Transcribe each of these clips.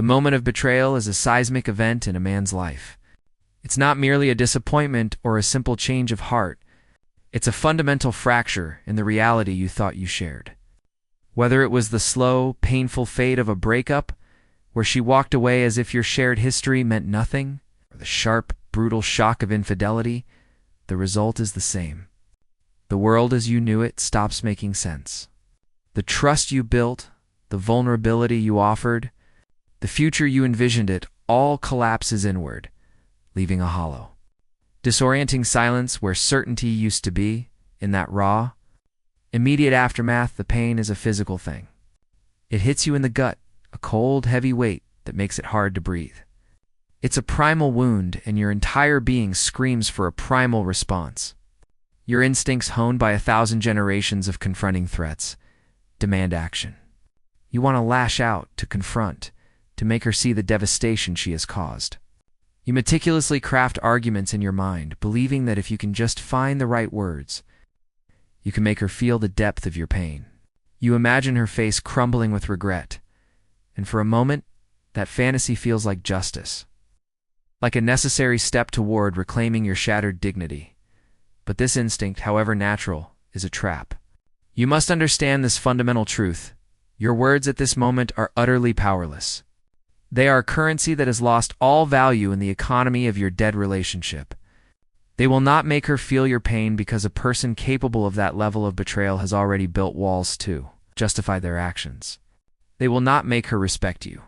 The moment of betrayal is a seismic event in a man's life. It's not merely a disappointment or a simple change of heart. It's a fundamental fracture in the reality you thought you shared. Whether it was the slow, painful fade of a breakup, where she walked away as if your shared history meant nothing, or the sharp, brutal shock of infidelity, the result is the same. The world as you knew it stops making sense. The trust you built, the vulnerability you offered, the future you envisioned, it all collapses inward, leaving a hollow, disorienting silence where certainty used to be. In that raw, immediate aftermath, the pain is a physical thing. It hits you in the gut, a cold, heavy weight that makes it hard to breathe. It's a primal wound, and your entire being screams for a primal response. Your instincts, honed by 1,000 generations of confronting threats, demand action. You want to lash out, to confront, to make her see the devastation she has caused. You meticulously craft arguments in your mind, believing that if you can just find the right words, you can make her feel the depth of your pain. You imagine her face crumbling with regret, and for a moment, that fantasy feels like justice, like a necessary step toward reclaiming your shattered dignity. But this instinct, however natural, is a trap. You must understand this fundamental truth. Your words at this moment are utterly powerless. They are a currency that has lost all value in the economy of your dead relationship. They will not make her feel your pain because a person capable of that level of betrayal has already built walls to justify their actions. They will not make her respect you.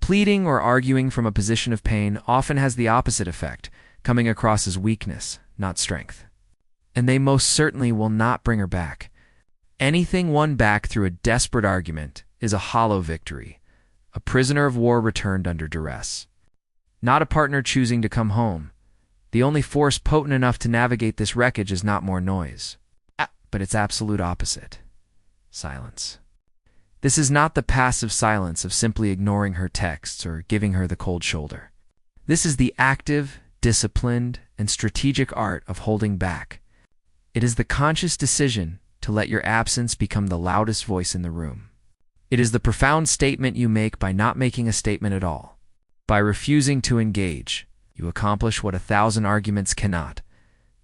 Pleading or arguing from a position of pain often has the opposite effect, coming across as weakness, not strength. And they most certainly will not bring her back. Anything won back through a desperate argument is a hollow victory, a prisoner of war returned under duress. Not a partner choosing to come home. The only force potent enough to navigate this wreckage is not more noise, but its absolute opposite: silence. This is not the passive silence of simply ignoring her texts or giving her the cold shoulder. This is the active, disciplined, and strategic art of holding back. It is the conscious decision to let your absence become the loudest voice in the room. It is the profound statement you make by not making a statement at all. By refusing to engage, you accomplish what 1,000 arguments cannot.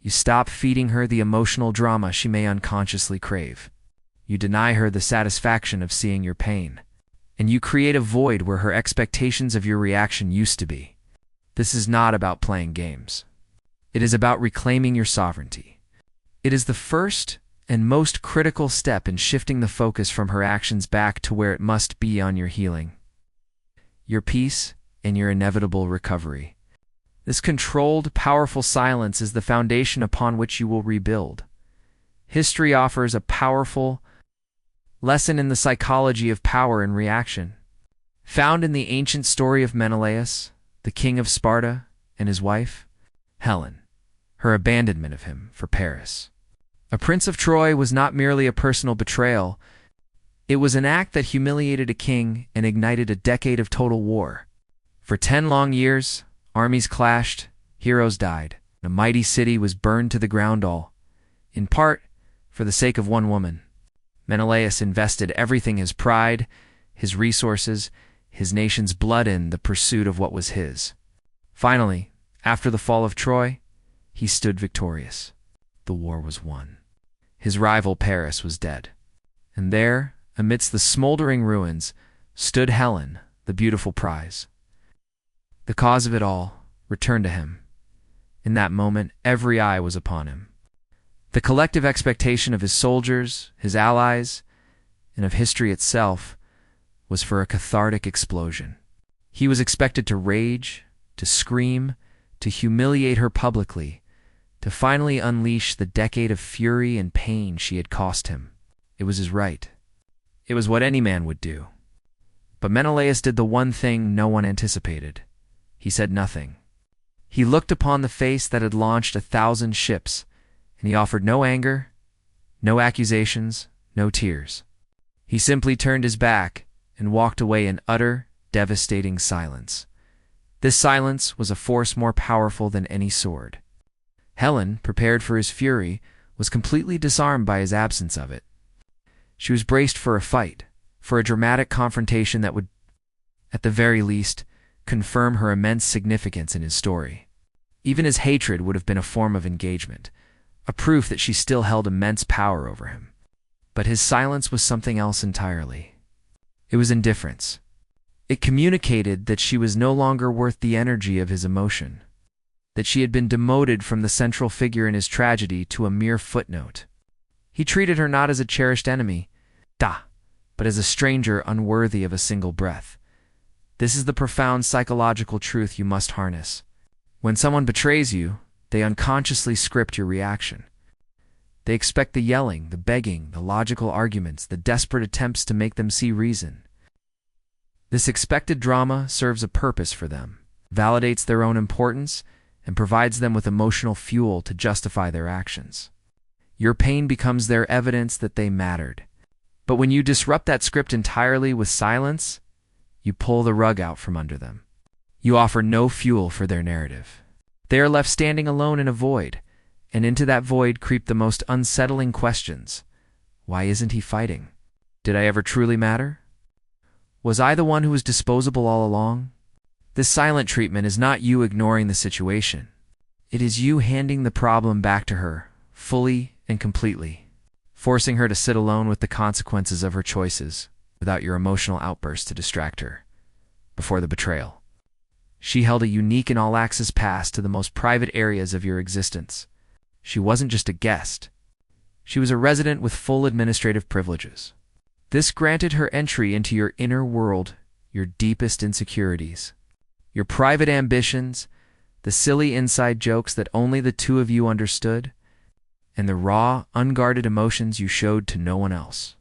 You stop feeding her the emotional drama she may unconsciously crave. You deny her the satisfaction of seeing your pain. And you create a void where her expectations of your reaction used to be. This is not about playing games. It is about reclaiming your sovereignty. It is the first and most critical step in shifting the focus from her actions back to where it must be: on your healing, your peace, and your inevitable recovery. This controlled, powerful silence is the foundation upon which you will rebuild. History offers a powerful lesson in the psychology of power and reaction. Found in the ancient story of Menelaus, the king of Sparta, and his wife, Helen, her abandonment of him for Paris. A prince of Troy was not merely a personal betrayal. It was an act that humiliated a king and ignited a decade of total war. For 10 long years, armies clashed, heroes died, and a mighty city was burned to the ground, all, in part, for the sake of one woman. Menelaus invested everything: his pride, his resources, his nation's blood in the pursuit of what was his. Finally, after the fall of Troy, he stood victorious. The war was won. His rival Paris was dead. And there, amidst the smoldering ruins, stood Helen, the beautiful prize. The cause of it all returned to him. In that moment, every eye was upon him. The collective expectation of his soldiers, his allies, and of history itself was for a cathartic explosion. He was expected to rage, to scream, to humiliate her publicly, to finally unleash the decade of fury and pain she had cost him. It was his right. It was what any man would do. But Menelaus did the one thing no one anticipated. He said nothing. He looked upon the face that had launched 1,000 ships, and he offered no anger, no accusations, no tears. He simply turned his back and walked away in utter, devastating silence. This silence was a force more powerful than any sword. Helen, prepared for his fury, was completely disarmed by his absence of it. She was braced for a fight, for a dramatic confrontation that would At the very least, confirm her immense significance in his story. Even his hatred would have been a form of engagement, a proof that she still held immense power over him. But his silence was something else entirely. It was indifference. It communicated that she was no longer worth the energy of his emotion, that she had been demoted from the central figure in his tragedy to a mere footnote. He treated her not as a cherished enemy, but as a stranger unworthy of a single breath. This is the profound psychological truth you must harness. When someone betrays you, they unconsciously script your reaction. They expect the yelling, the begging, the logical arguments, the desperate attempts to make them see reason. This expected drama serves a purpose for them, validates their own importance, and provides them with emotional fuel to justify their actions. Your pain becomes their evidence that they mattered. But when you disrupt that script entirely with silence, you pull the rug out from under them. You offer no fuel for their narrative. They are left standing alone in a void, and into that void creep the most unsettling questions. Why isn't he fighting? Did I ever truly matter? Was I the one who was disposable all along? This silent treatment is not you ignoring the situation. It is you handing the problem back to her, fully and completely, forcing her to sit alone with the consequences of her choices, without your emotional outbursts to distract her. Before the betrayal, she held a unique and all-access pass to the most private areas of your existence. She wasn't just a guest. She was a resident with full administrative privileges. This granted her entry into your inner world, your deepest insecurities, your private ambitions, the silly inside jokes that only the two of you understood, and the raw, unguarded emotions you showed to no one else.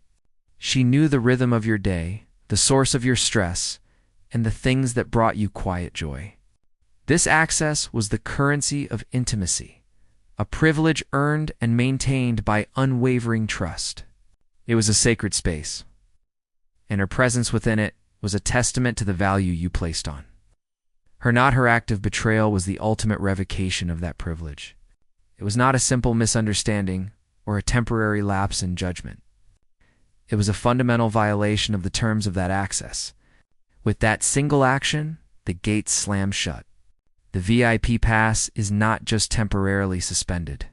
She knew the rhythm of your day, the source of your stress, and the things that brought you quiet joy. This access was the currency of intimacy, a privilege earned and maintained by unwavering trust. It was a sacred space, and her presence within it was a testament to the value you placed on her. Not her act of betrayal was the ultimate revocation of that privilege. It was not a simple misunderstanding or a temporary lapse in judgment. It was a fundamental violation of the terms of that access. With that single action, the gates slam shut. The VIP pass is not just temporarily suspended.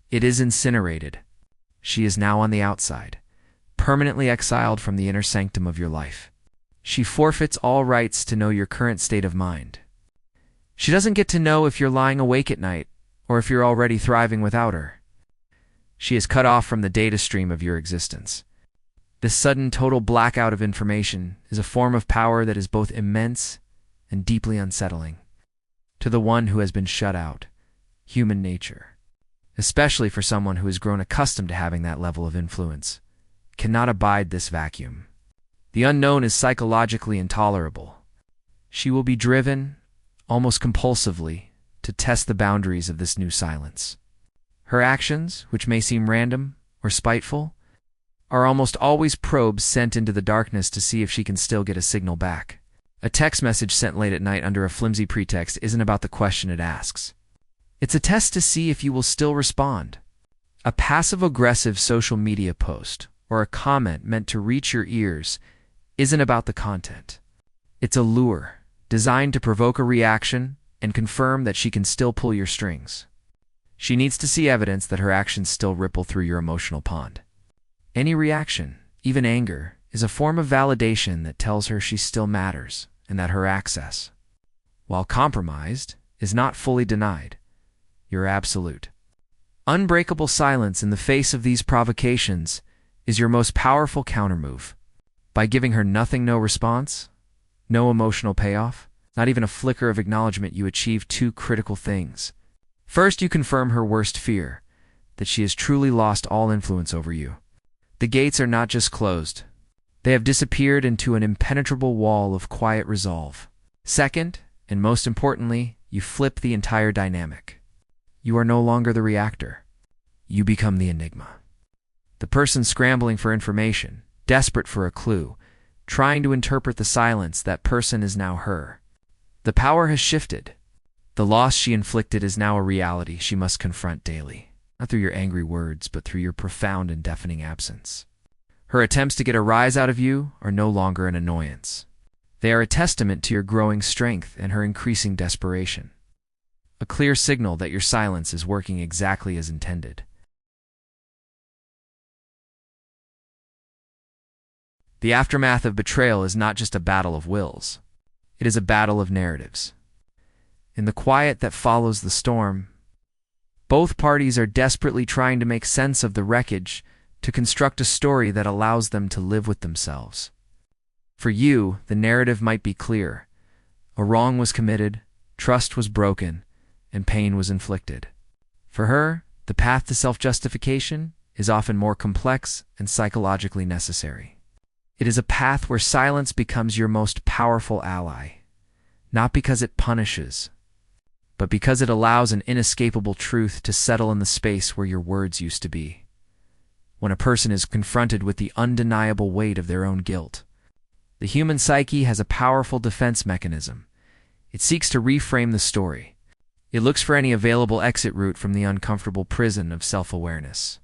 It is incinerated. She is now on the outside, permanently exiled from the inner sanctum of your life. She forfeits all rights to know your current state of mind. She doesn't get to know if you're lying awake at night or if you're already thriving without her. She is cut off from the data stream of your existence. This sudden total blackout of information is a form of power that is both immense and deeply unsettling. To the one who has been shut out, human nature, especially for someone who has grown accustomed to having that level of influence, cannot abide this vacuum. The unknown is psychologically intolerable. She will be driven, almost compulsively, to test the boundaries of this new silence. Her actions, which may seem random or spiteful, are almost always probes sent into the darkness to see if she can still get a signal back. A text message sent late at night under a flimsy pretext isn't about the question it asks. It's a test to see if you will still respond. A passive-aggressive social media post or a comment meant to reach your ears isn't about the content. It's a lure designed to provoke a reaction and confirm that she can still pull your strings. She needs to see evidence that her actions still ripple through your emotional pond. Any reaction, even anger, is a form of validation that tells her she still matters and that her access, while compromised, is not fully denied. You're absolute. Unbreakable silence in the face of these provocations is your most powerful countermove. By giving her nothing, no response, no emotional payoff, not even a flicker of acknowledgement, you achieve two critical things. First, you confirm her worst fear, that she has truly lost all influence over you. The gates are not just closed. They have disappeared into an impenetrable wall of quiet resolve. Second, and most importantly, you flip the entire dynamic. You are no longer the reactor. You become the enigma. The person scrambling for information, desperate for a clue, trying to interpret the silence, that person is now her. The power has shifted. The loss she inflicted is now a reality she must confront daily, not through your angry words, but through your profound and deafening absence. Her attempts to get a rise out of you are no longer an annoyance. They are a testament to your growing strength and her increasing desperation. A clear signal that your silence is working exactly as intended. The aftermath of betrayal is not just a battle of wills. It is a battle of narratives. In the quiet that follows the storm, both parties are desperately trying to make sense of the wreckage, to construct a story that allows them to live with themselves. For you, the narrative might be clear. A wrong was committed, trust was broken, and pain was inflicted. For her, the path to self-justification is often more complex and psychologically necessary. It is a path where silence becomes your most powerful ally, not because it punishes, but because it allows an inescapable truth to settle in the space where your words used to be. When a person is confronted with the undeniable weight of their own guilt, the human psyche has a powerful defense mechanism. It seeks to reframe the story. It looks for any available exit route from the uncomfortable prison of self-awareness.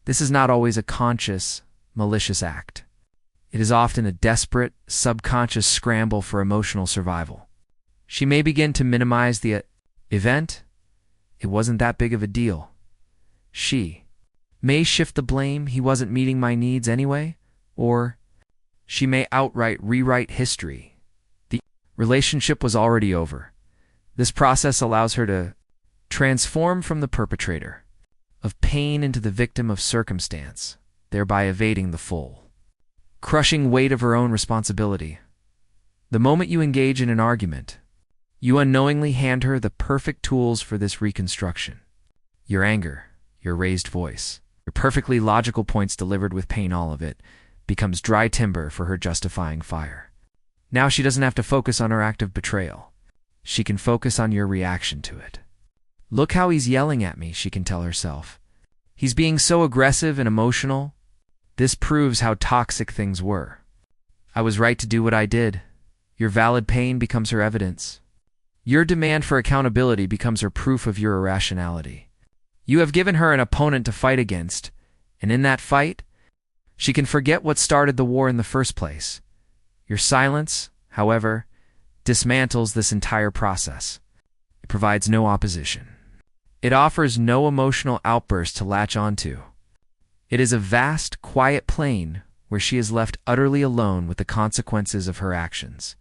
This is not always a conscious, malicious act. It is often a desperate, subconscious scramble for emotional survival. She may begin to minimize the event. It wasn't that big of a deal. She may shift the blame. He wasn't meeting my needs anyway. Or she may outright rewrite history. The relationship was already over. This process allows her to transform from the perpetrator of pain into the victim of circumstance, thereby evading the full, crushing weight of her own responsibility. The moment you engage in an argument, you unknowingly hand her the perfect tools for this reconstruction. Your anger, your raised voice, your perfectly logical points delivered with pain, all of it becomes dry timber for her justifying fire. Now she doesn't have to focus on her act of betrayal. She can focus on your reaction to it. Look how he's yelling at me, she can tell herself. He's being so aggressive and emotional. This proves how toxic things were. I was right to do what I did. Your valid pain becomes her evidence. Your demand for accountability becomes her proof of your irrationality. You have given her an opponent to fight against, and in that fight, she can forget what started the war in the first place. Your silence, however, dismantles this entire process. It provides no opposition. It offers no emotional outburst to latch onto. It is a vast, quiet plain where she is left utterly alone with the consequences of her actions.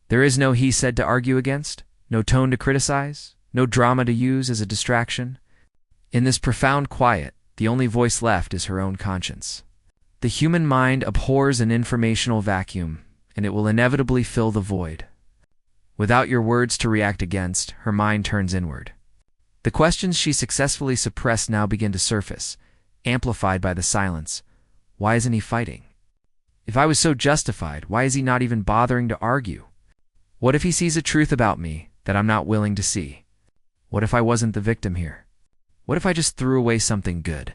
There is no he said to argue against, no tone to criticize, no drama to use as a distraction. In this profound quiet, the only voice left is her own conscience. The human mind abhors an informational vacuum, and it will inevitably fill the void. Without your words to react against, her mind turns inward. The questions she successfully suppressed now begin to surface, amplified by the silence. Why isn't he fighting? If I was so justified, why is he not even bothering to argue? What if he sees a truth about me that I'm not willing to see? What if I wasn't the victim here? What if I just threw away something good?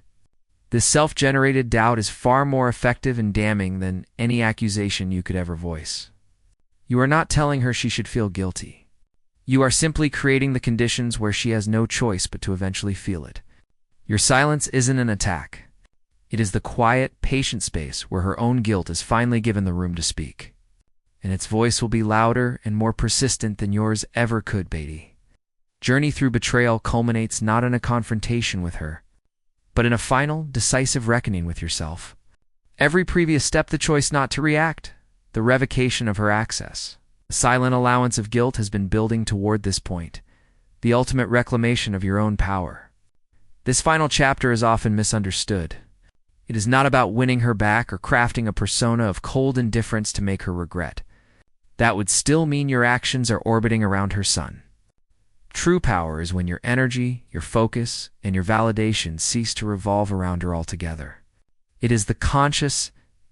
This self-generated doubt is far more effective and damning than any accusation you could ever voice. You are not telling her she should feel guilty. You are simply creating the conditions where she has no choice but to eventually feel it. Your silence isn't an attack. It is the quiet, patient space where her own guilt is finally given the room to speak. And its voice will be louder and more persistent than yours ever could, Beatty. Journey through betrayal culminates not in a confrontation with her, but in a final, decisive reckoning with yourself. Every previous step, the choice not to react, the revocation of her access, the silent allowance of guilt has been building toward this point, the ultimate reclamation of your own power. This final chapter is often misunderstood. It is not about winning her back or crafting a persona of cold indifference to make her regret. That would still mean your actions are orbiting around her sun. True power is when your energy, your focus, and your validation cease to revolve around her altogether. It is the conscious,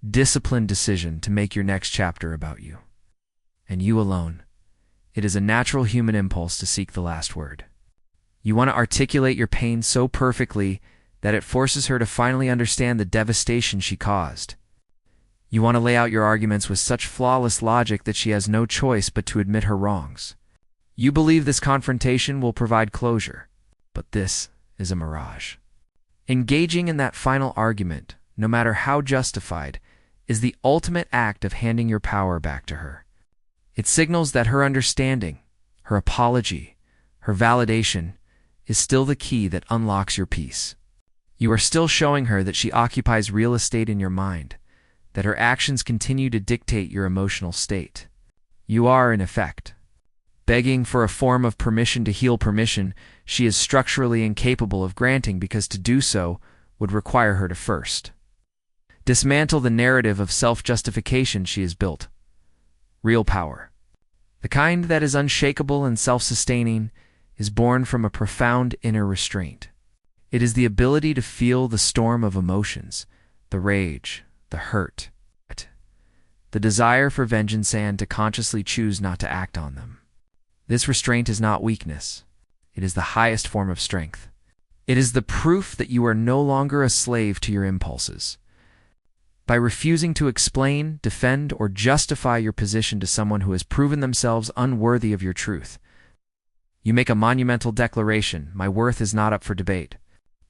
disciplined decision to make your next chapter about you. And you alone. It is a natural human impulse to seek the last word. You want to articulate your pain so perfectly that it forces her to finally understand the devastation she caused. You want to lay out your arguments with such flawless logic that she has no choice but to admit her wrongs. You believe this confrontation will provide closure, but this is a mirage. Engaging in that final argument, no matter how justified, is the ultimate act of handing your power back to her. It signals that her understanding, her apology, her validation is still the key that unlocks your peace. You are still showing her that she occupies real estate in your mind, that her actions continue to dictate your emotional state. You are, in effect, begging for a form of permission to heal permission she is structurally incapable of granting, because to do so would require her to first dismantle the narrative of self-justification she has built. Real power, the kind that is unshakable and self-sustaining, is born from a profound inner restraint. It is the ability to feel the storm of emotions, the rage, the hurt, the desire for vengeance, and to consciously choose not to act on them. This restraint is not weakness. It is the highest form of strength. It is the proof that you are no longer a slave to your impulses. By refusing to explain, defend, or justify your position to someone who has proven themselves unworthy of your truth, you make a monumental declaration: my worth is not up for debate.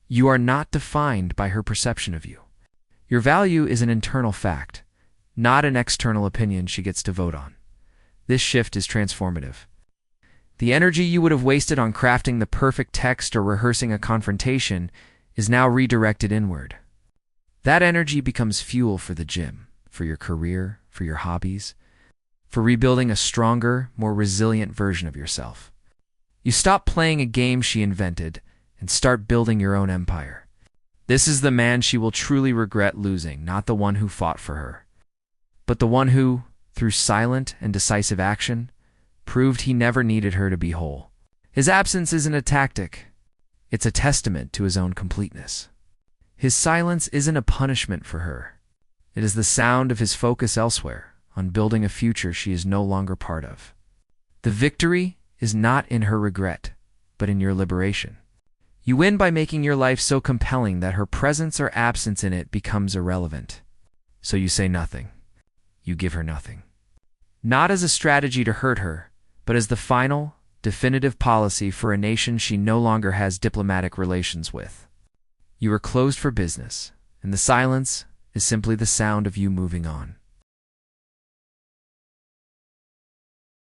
You are not defined by her perception of you. Your value is an internal fact, not an external opinion she gets to vote on. This shift is transformative. The energy you would have wasted on crafting the perfect text or rehearsing a confrontation is now redirected inward. That energy becomes fuel for the gym, for your career, for your hobbies, for rebuilding a stronger, more resilient version of yourself. You stop playing a game she invented and start building your own empire. This is the man she will truly regret losing, not the one who fought for her, but the one who, through silent and decisive action, proved he never needed her to be whole. His absence isn't a tactic. It's a testament to his own completeness. His silence isn't a punishment for her. It is the sound of his focus elsewhere, on building a future she is no longer part of. The victory is not in her regret, but in your liberation. You win by making your life so compelling that her presence or absence in it becomes irrelevant. So you say nothing. You give her nothing. Not as a strategy to hurt her, but as the final, definitive policy for a nation she no longer has diplomatic relations with. You are closed for business, and the silence is simply the sound of you moving on.